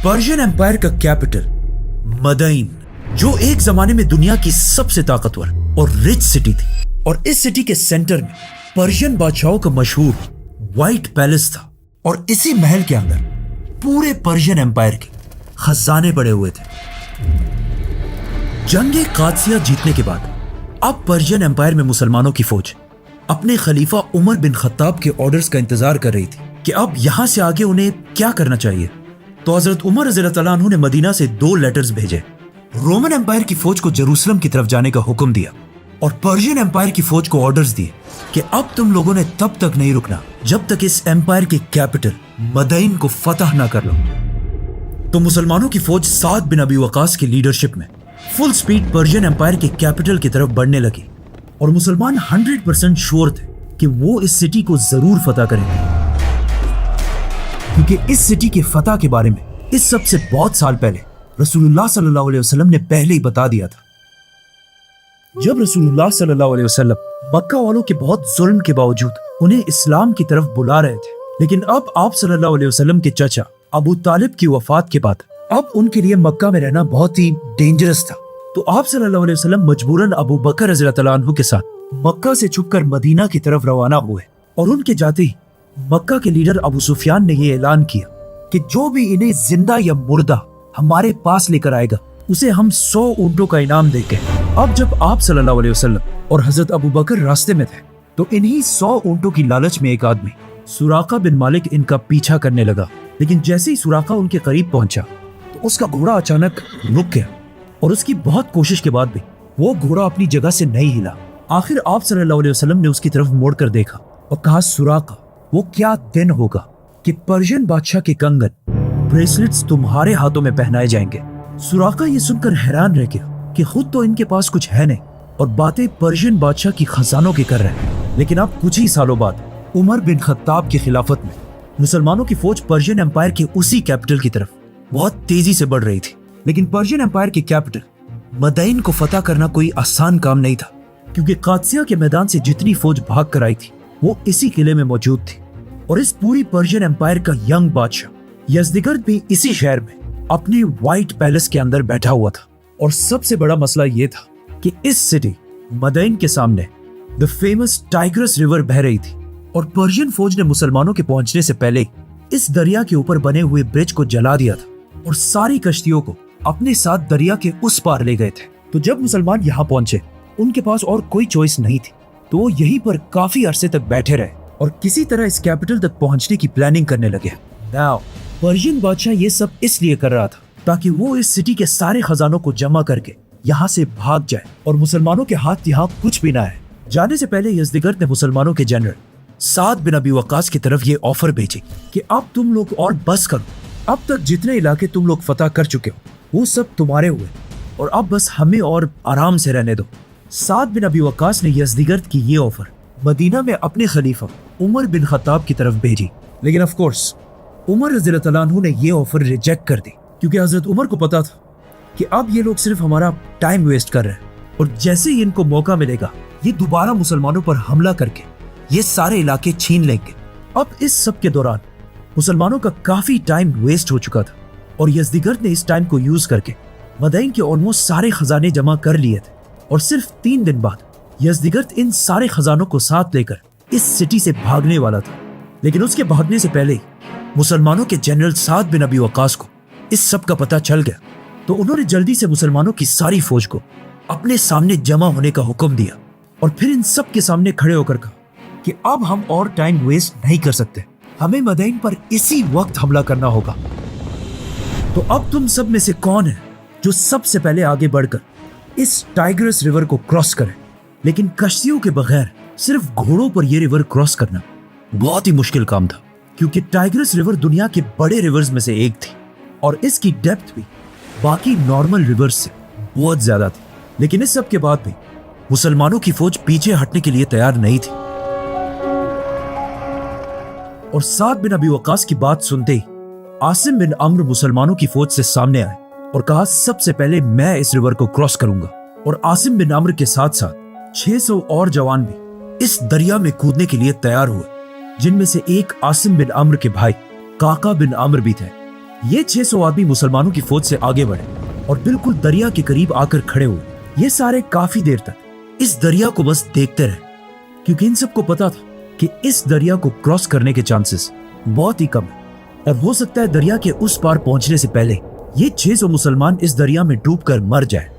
Persian empire का capital मदइन, जो एक जमाने में दुनिया की सबसे ताकतवर और रिच सिटी थी, और इस सिटी के सेंटर में पर्शियन बादशाहों का मशहूर व्हाइट पैलेस था। और इसी महल के अंदर पूरे पर्शियन एम्पायर के खजाने पड़े हुए थे। जंगे कादसिया जीतने के बाद अब पर्शियन एम्पायर में मुसलमानों की फौज अपने खलीफा उमर बिन खत्ताब के ऑर्डर्स का इंतजार कर रही थी कि अब यहां से आगे उन्हें क्या करना चाहिए। तो हजरत उमर रज़ियल्लाहु तआला अन्हु ने मदीना से 2 लेटर्स भेजे। रोमन एम्पायर की फौज को जेरूसलम की तरफ जाने का हुक्म दिया और पर्शियन एम्पायर की फौज को ऑर्डर्स दिए कि अब तुम लोगों ने तब तक नहीं रुकना जब तक इस एम्पायर के कैपिटल मदइन को फतह ना कर लो। तो मुसलमानों की फौज साद बिन अबी वकास की लीडरशिप में फुल स्पीड पर्शियन एम्पायर के कैपिटल की तरफ बढ़ने लगी और मुसलमान 100% श्योर थे कि वो इस सिटी को जरूर फतह करेंगे, क्योंकि इस सिटी के फतह के बारे में इस सब से बहुत साल पहले रसूलुल्लाह सल्लल्लाहु अलैहि वसल्लम ने पहले ही बता दिया था। जब रसूलुल्लाह सल्लल्लाहु अलैहि वसल्लम मक्का वालों के बहुत जुल्म के बावजूद उन्हें इस्लाम की तरफ बुला रहे थे, लेकिन अब आप सल्लल्लाहु अलैहि वसल्लम के चचा अबू तालिब की वफात के बाद अब उनके लिए मक्का में रहना बहुत ही डेंजरस था। तो आप सल्लल्लाहु अलैहि वसल्लम मजबूरन अबू बकर रज़ियल्लाहु तआला अन्हु के साथ मक्का से छुपकर मदीना की तरफ रवाना हुए। और उनके जाते ही मक्का के लीडर अबू सुफियान ने यह ऐलान किया कि जो भी इन्हें जिंदा या मुर्दा हमारे पास लेकर आएगा उसे हम 100 ऊंटों का इनाम देंगे। अब जब आप सल्लल्लाहु अलैहि वसल्लम और हजरत अबू बकर रास्ते में थे तो इन्हीं 100 ऊंटों की लालच में एक आदमी सुराका बिन मालिक इनका पीछा करने लगा। लेकिन जैसे ही सुराका उनके करीब पहुंचा तो उसका घोड़ा अचानक रुक गया और उसकी बहुत कोशिश के बाद भी वो घोड़ा अपनी जगह से नहीं हिला। आखिर आप सल्लल्लाहु अलैहि वसल्लम ने उसकी तरफ मुड़कर देखा और कहा, सुराका, वो क्या दिन होगा कि पर्शियन बादशाह के कंगन ब्रेसलेट्स तुम्हारे हाथों में पहनाए जाएंगे। सुराका ये सुनकर हैरान रह गया कि खुद तो इनके पास कुछ है नहीं और बातें पर्शियन बादशाह की खजानों की कर रहे हैं। लेकिन अब कुछ ही सालों बाद उमर बिन खत्ताब की खिलाफत में मुसलमानों की फौज पर्शियन एम्पायर के उसी कैपिटल की तरफ बहुत तेजी से बढ़ रही थी। लेकिन पर्शियन एम्पायर के कैपिटल मदइन को फतह करना कोई आसान काम नहीं था, क्योंकि कादसिया के मैदान से जितनी फौज भाग कर आई थी वो इसी किले में मौजूद थी। और इस पूरी पर्शियन एम्पायर का यंग बादशाह यज़दिगर्द भी इसी शहर में अपने व्हाइट पैलेस के अंदर बैठा हुआ था। और सबसे बड़ा मसला ये था कि इस सिटी मदइन के सामने द फेमस टाइग्रस रिवर बह रही थी और पर्शियन फौज ने मुसलमानों के पहुंचने से पहले इस दरिया के ऊपर बने हुए ब्रिज को जला दिया था और सारी कश्तियों को अपने साथ दरिया के उस पार ले गए थे। तो जब मुसलमान यहाँ पहुंचे उनके पास और कोई चॉइस नहीं थी, तो वो यहीं पर काफी अरसे तक बैठे रहे और किसी तरह इस कैपिटल तक पहुंचने की प्लानिंग करने लगे। नाउ पर्शियन बादशाह ये सब इसलिए कर रहा था ताकि वो इस सिटी के सारे खजानों को जमा करके यहाँ से भाग जाए और मुसलमानों के हाथ यहाँ कुछ भी ना है। जाने से पहले यज़दिगर्द ने मुसलमानों के जनरल साद बिन अबी वकास की तरफ ये ऑफर भेजी कि अब तुम लोग और बस करो, अब तक जितने इलाके तुम लोग फतह कर चुके हो वो सब तुम्हारे हुए और अब बस हमें और आराम से रहने दो। साद बिन अबी वकास ने यज़दिगर्द की ये ऑफर मदीना में अपने खलीफा उमर बिन खत्ताब की तरफ भेजी। लेकिन ऑफ कोर्स उमर रज़ियल्लाहु तआला अन्हु ने ये ऑफर रिजेक्ट कर दी, क्योंकि हजरत उमर को पता था कि अब ये लोग सिर्फ हमारा टाइम वेस्ट कर रहे हैं और जैसे ही इनको मौका मिलेगा ये दोबारा मुसलमानों पर हमला करके ये सारे इलाके छीन लेंगे। अब इस सब के दौरान मुसलमानों का काफी टाइम वेस्ट हो चुका था और यज़दिगर्द ने इस टाइम को यूज करके मदइन के ऑलमोस्ट सारे खजाने जमा कर लिए थे। और सिर्फ 3 दिन बाद यज़दिगर्द इन सारे खजानों को साथ लेकर इस सिटी से भागने वाला था। लेकिन उसके भागने से पहले ही मुसलमानों के जनरल साद बिन अबी वकास को इस सब का पता चल गया, तो उन्होंने जल्दी से मुसलमानों की सारी फौज को अपने सामने जमा होने का हुक्म दिया और फिर इन सब के सामने खड़े होकर कहा कि अब हम और टाइम वेस्ट नहीं कर सकते, हमें मदइन पर इसी वक्त हमला करना होगा। तो अब तुम सब में से कौन है जो सबसे पहले आगे बढ़कर इस टाइग्रस रिवर को क्रॉस करे? लेकिन कश्तियों के बगैर सिर्फ घोड़ों पर यह रिवर क्रॉस करना बहुत ही मुश्किल काम था, क्योंकि टाइग्रस रिवर दुनिया के बड़े रिवर्स में से एक थी और इसकी डेप्थ भी बाकी नॉर्मल रिवर्स से बहुत ज्यादा थी। लेकिन इस सब के बाद भी मुसलमानों की फौज पीछे हटने के लिए तैयार नहीं थी और साद बिन अबी वकास की बात सुनते ही आसिम बिन अम्र मुसलमानों की फौज से सामने आए और कहा, सबसे पहले मैं इस रिवर को क्रॉस करूंगा। और आसिम बिन अम्र के साथ साथ 600 और जवान भी इस दरिया में कूदने के लिए तैयार हुए, जिनमें से एक आसिम बिन अम्र के भाई काका बिन अम्र भी थे। ये 600 आदमी मुसलमानों की फौज से आगे बढ़े और बिल्कुल दरिया के करीब आकर खड़े हुए। ये सारे काफी देर तक इस दरिया को बस देखते रहे, क्योंकि इन सबको पता था कि इस दरिया को क्रॉस करने के चांसेस बहुत ही कम है और हो सकता है दरिया के उस पार पहुंचने से पहले ये 600 मुसलमान इस दरिया में डूबकर मर जाए।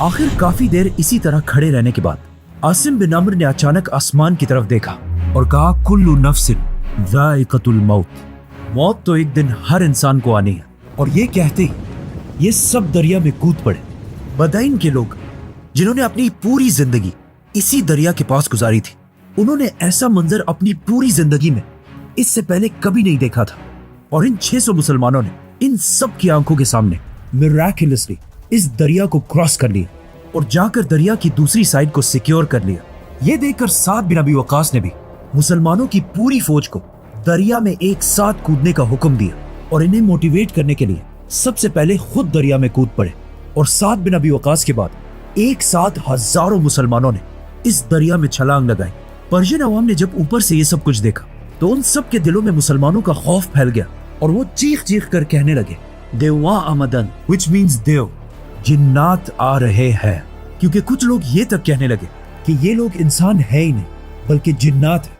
आखिर काफी देर इसी तरह खड़े रहने के बाद आसिम बिन अम्र ने अचानक आसमान की तरफ देखा और कहा, कुल्लु नफ्सिन ज़ाइक़तुल मौत, मौत तो एक दिन हर इंसान को आनी है। और ये कहते ही ये सब दरिया में कूद पड़े। बदाइन के लोग जिन्होंने अपनी पूरी जिंदगी इसी दरिया के पास गुजारी थी, उन्होंने ऐसा मंजर अपनी पूरी जिंदगी में इससे पहले कभी नहीं देखा था। और इन 600 मुसलमानों ने इन सब की आंखों के सामने मिराकुलसली इस दरिया को क्रॉस कर लिया और जाकर दरिया की दूसरी साइड को सिक्योर कर लिया। ये देखकर साद बिन अबी वक्कास ने भी मुसलमानों की पूरी फौज को दरिया में एक साथ कूदने का हुक्म दिया और इन्हें मोटिवेट करने के लिए सबसे पहले खुद दरिया में कूद पड़े। और साद बिन अबी वक्कास के बाद एक साथ हजारों मुसलमानों ने इस दरिया में छलांग लगाई। पर्शियन अवाम ने जब ऊपर से ये सब कुछ देखा तो उन सब के दिलों में मुसलमानों का खौफ फैल गया और वो चीख चीख कर कहने लगे, देवा आमदन, which means देव, जिन्नात आ रहे हैं। क्योंकि कुछ लोग ये तक कहने लगे कि ये लोग इंसान है ही नहीं बल्कि जिन्नात है।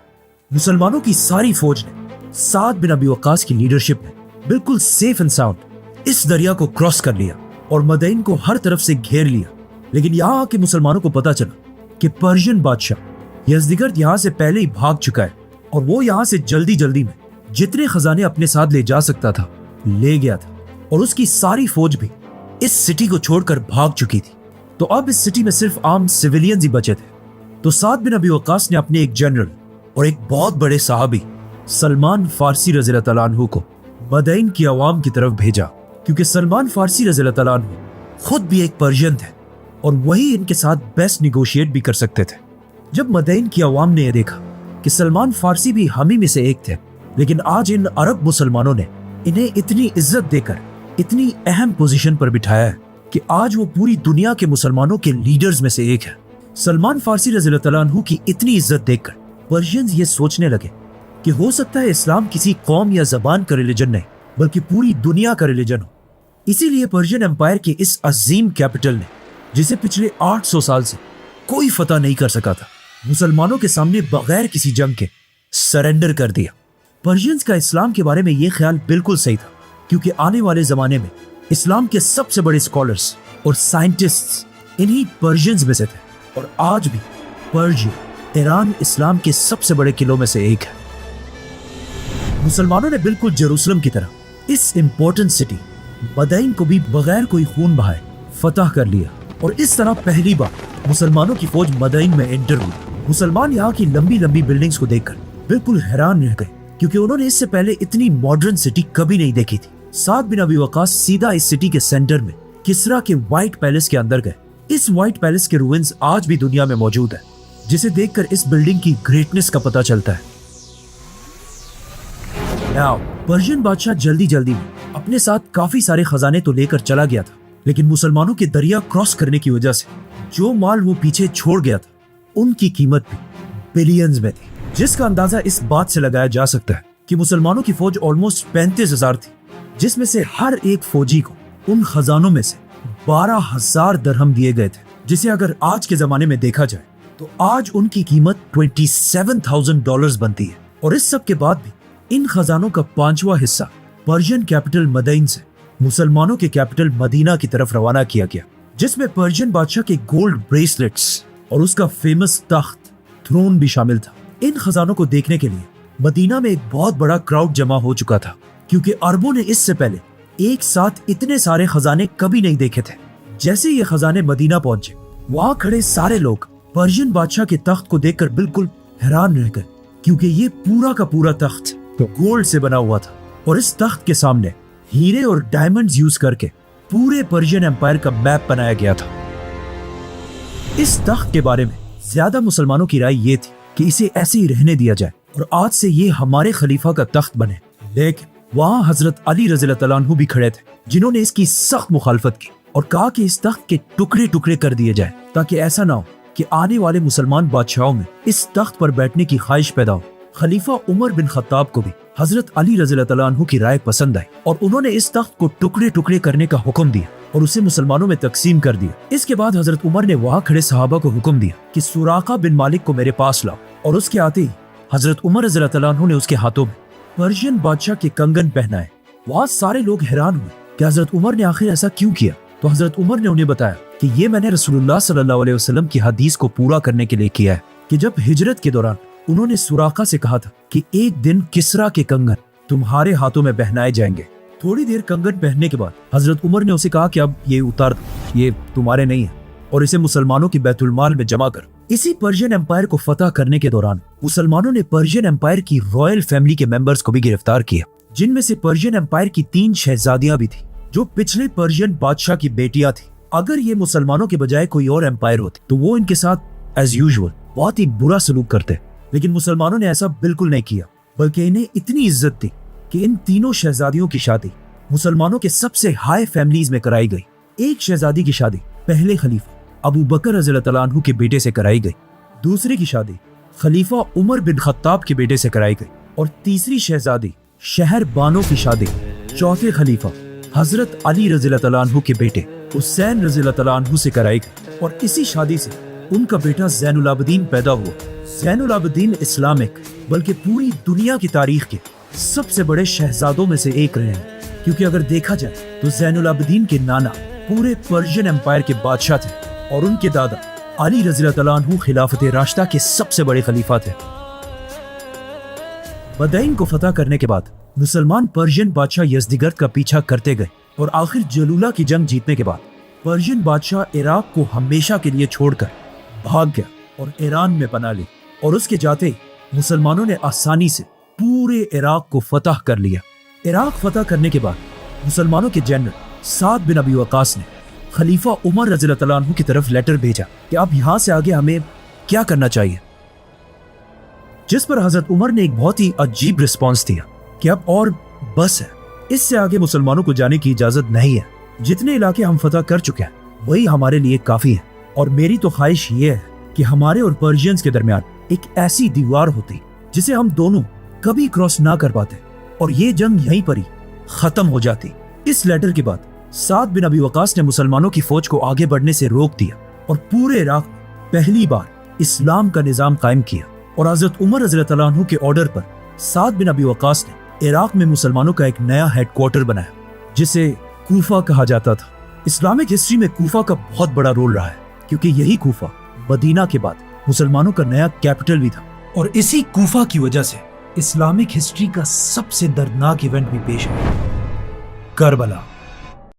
मुसलमानों की सारी फौज ने साद बिन अबी वक्कास की लीडरशिप में बिल्कुल सेफ एंड साउंड इस दरिया को क्रॉस कर लिया और मदईन को हर तरफ से घेर लिया। लेकिन यहाँ आके मुसलमानों को पता चला कि पर्शियन बादशाह यज़दिगर्द यहाँ से पहले ही भाग चुका है और वो यहाँ से जल्दी जल्दी में जितने खजाने अपने साथ ले जा सकता था ले गया था और उसकी सारी फौज भी इस सिटी को छोड़कर भाग चुकी थी। तो अब इस सिटी में सिर्फ आम सिविलियंस ही बचे थे। तो साद बिन अबी वक्कास ने अपने एक जनरल और एक बहुत बड़े साहबी सलमान फारसी रज़ियल्लाहु तआला अन्हु को मदईन की आवाम की तरफ भेजा, क्योंकि सलमान फारसी रज़ियल्लाहु तआला अन्हु खुद भी एक पर्शियन थे और वही इनके साथ बेस्ट निगोशिएट भी कर सकते थे। जब मदईन की आवाम ने यह देखा कि सलमान फारसी भी हम ही में से एक थे, लेकिन आज इन अरब मुसलमानों ने इन्हें इतनी इज्जत देकर इतनी अहम पोजीशन पर बिठाया है कि आज वो पूरी दुनिया के मुसलमानों के लीडर्स में से एक है। सलमान फारसी रज़ियल्लाहु तआला अन्हु की इतनी इज्जत देखकर पर्शियंस ये सोचने लगे कि हो सकता है इस्लाम किसी कौम या जबान का रिलीजन नहीं बल्कि पूरी दुनिया का रिलीजन हो। इसीलिए पर्शियन एम्पायर के इस अजीम कैपिटल ने, जिसे पिछले 800 साल से कोई फतह नहीं कर सका था, मुसलमानों के सामने बगैर किसी जंग के सरेंडर कर दिया। पर्शियंस का इस्लाम के बारे में ये ख्याल बिल्कुल सही था, क्योंकि आने वाले जमाने में इस्लाम के सबसे बड़े स्कॉलर्स और साइंटिस्ट्स इन्हीं पर्शियंस में से थे। और आज भी पर्शिया, ईरान इस्लाम के सबसे बड़े किलों में से एक है। मुसलमानों ने बिल्कुल जेरूसलम की तरह इस इंपॉर्टेंट सिटी मदईन को भी बगैर कोई खून बहाए फतह कर लिया और इस तरह पहली बार मुसलमानों की फौज मदईन में एंटर हुई। मुसलमान यहाँ की लंबी लंबी बिल्डिंग्स को देखकर बिल्कुल हैरान रह गए, क्योंकि उन्होंने इससे पहले इतनी मॉडर्न सिटी कभी नहीं देखी थी। साद बिन अबी वक्कास सीधा इस सिटी के सेंटर में किसरा के व्हाइट पैलेस के अंदर गए। इस व्हाइट पैलेस के रुइंस आज भी दुनिया में मौजूद है, जिसे देखकर इस बिल्डिंग की ग्रेटनेस का पता चलता है। नाउ पर्शियन बादशाह जल्दी जल्दी में अपने साथ काफी सारे खजाने तो लेकर चला गया था, लेकिन मुसलमानों के दरिया क्रॉस करने की वजह से जो माल वो पीछे छोड़ गया था उनकी कीमत भी बिलियंस में थी, जिसका अंदाजा इस बात से लगाया जा सकता है कि मुसलमानों की फौज ऑलमोस्ट 35,000 थी, जिसमें से हर एक फौजी को उन खजानों में से 12,000 दरहम दिए गए थे, जिसे अगर आज के जमाने में देखा जाए तो आज उनकी कीमत $27,000 बनती है। और इस सब के बाद भी इन खजानों का 5वां हिस्सा पर्शियन कैपिटल मदईन से मुसलमानों के कैपिटल मदीना की तरफ रवाना किया गया, जिसमें पर्शियन बादशाह के गोल्ड ब्रेसलेट्स और उसका फेमस तख्त थ्रोन भी शामिल था। इन खजानों को देखने के लिए मदीना में एक बहुत बड़ा क्राउड जमा हो चुका था, क्योंकि अरबों ने इससे पहले एक साथ इतने सारे खजाने कभी नहीं देखे थे। जैसे ये खजाने मदीना पहुंचे, वहां खड़े सारे लोग पर्शियन बादशाह के तख्त को देखकर बिल्कुल हैरान रह गए, क्योंकि ये पूरा का पूरा तख्त तो गोल्ड से बना हुआ था और इस तख्त के सामने हीरे और डायमंड्स यूज करके पूरे पर्शियन एम्पायर का मैप बनाया गया था। इस तख्त के बारे में ज्यादा मुसलमानों की राय ये थी कि इसे ऐसे ही रहने दिया जाए और आज से ये हमारे खलीफा का तख्त बने। लेकिन वहां हजरत अली रज़ियल्लाहु तआला अन्हु भी खड़े थे, जिन्होंने इसकी सख्त मुखालफत की और कहा कि इस तख्त के टुकड़े टुकड़े कर दिए जाए, ताकि ऐसा ना हो कि आने वाले मुसलमान बादशाहों में इस तख्त पर बैठने की ख्वाहिश पैदा हो। खलीफा उमर बिन खत्ताब को भी हजरत अली रज़ियल्लाहु तआला अन्हु की राय पसंद आई और उन्होंने इस तख्त को टुकड़े टुकड़े करने का हुक्म दिया और उसे मुसलमानों में तकसीम कर दिया। इसके बाद हजरत उमर ने वहाँ खड़े सहाबा को हुक्म दिया कि सुराका बिन मालिक को मेरे पास लाओ, और उसके आते ही हजरत उमर रज़ियल्लाहु तआला अन्हु ने उसके हाथों में पर्शियन बादशाह के कंगन पहनाए। वहाँ सारे लोग हैरान हुए कि हजरत उमर ने आखिर ऐसा क्यों किया। तो हजरत उमर ने उन्हें बताया कि ये मैंने रसूलुल्लाह सल्लल्लाहु अलैहि वसल्लम की हदीस को पूरा करने के लिए किया है कि जब हिजरत के दौरान उन्होंने सुराका से कहा था कि एक दिन किसरा के कंगन तुम्हारे हाथों में पहनाए जाएंगे। थोड़ी देर कंगन पहनने के बाद हजरत उमर ने उसे कहा कि अब ये उतार दो, ये तुम्हारे नहीं है, और इसे मुसलमानों की बैतुल माल में जमा कर। इसी पर्शियन एम्पायर को फतह करने के दौरान मुसलमानों ने पर्शियन एम्पायर की रॉयल फैमिली के मेंबर्स को भी गिरफ्तार किया, जिनमें से पर्शियन एम्पायर की 3 शहजादियां भी थी जो पिछले पर्शियन बादशाह की बेटियां थी। अगर ये मुसलमानों के बजाय कोई और एम्पायर होते तो वो इनके साथ एज यूजुअल बहुत ही बुरा सलूक करते, लेकिन मुसलमानों ने ऐसा बिल्कुल नहीं किया, बल्कि इन्हें इतनी इज्जत थी कि इन तीनों शहजादियों की शादी मुसलमानों के सबसे हाई फैमिलीज में कराई गई। एक शहजादी की शादी पहले खलीफा अबू बकर रज़ियल्लाहु तआला अन्हु के बेटे से कराई गई, दूसरी की शादी खलीफा उमर बिन खत्ताब के बेटे से कराई गई, और तीसरी शहजादी शहर बानो की शादी चौथे खलीफा हजरत अली रज़ियल्लाहु तआला अन्हु के बेटे हुसैन रज़ियल्लाहु तआला अन्हु से कराई गई, और इसी शादी से उनका बेटा ज़ैनुल आबिदीन पैदा हुआ। ज़ैनुल आबिदीन इस्लामिक बल्कि पूरी दुनिया की तारीख के सबसे बड़े शहजादों में से एक रहे हैं, क्योंकि अगर देखा जाए तो ज़ैनुल आबिदीन के नाना पूरे पर्शियन एम्पायर के बादशाह थे और उनके दादा अली रज़ियल्लाहु तआला अन्हु खिलाफत राशिदा के सबसे बड़े खलीफा थे। बदईन को फतह करने के बाद मुसलमान पर्शियन बादशाह यज़दिगर्द का पीछा करते गए और आखिर जलूला की जंग जीतने के बाद पर्शियन बादशाह इराक को हमेशा के लिए छोड़कर भाग गया और ईरान में पनाह ली, और उसके जाते ही मुसलमानों ने आसानी से पूरे इराक को फतह कर लिया। इराक फतह करने के बाद मुसलमानों के जनरल साद बिन अबी वकास ने खलीफा उमर रज़ियल्लाहु तआला अन्हु की तरफ लेटर भेजा कि अब यहाँ से आगे हमें क्या करना चाहिए, जिस पर हजरत उमर ने एक बहुत ही अजीब रिस्पॉन्स दिया कि अब और बस है, इससे आगे मुसलमानों को जाने की इजाजत नहीं है। जितने इलाके हम फतह कर चुके हैं वही हमारे लिए काफी है, और मेरी तो ख्वाहिश ये है कि हमारे और पर्शियंस के दरमियान एक ऐसी दीवार होती जिसे हम दोनों कभी क्रॉस ना कर पाते, और ये जंग यहीं पर ही खत्म हो जाती। इस लेटर के बाद साद बिन अबी वकास ने मुसलमानों की फौज को आगे बढ़ने से रोक दिया और पूरे इराक में पहली बार इस्लाम का निजाम कायम किया, और हजरत उमर रज़ियल्लाहु तआला अन्हु के ऑर्डर पर साद बिन अबी वकास ने इराक में मुसलमानों का एक नया हेडक्वार्टर बनाया जिसे कूफा कहा जाता था। इस्लामिक हिस्ट्री में कूफा का बहुत बड़ा रोल रहा है, क्योंकि यही कूफा मदीना के बाद मुसलमानों का नया कैपिटल भी था, और इसी कूफा की वजह से इस्लामिक हिस्ट्री का सबसे दर्दनाक इवेंट भी पेश है, करबला।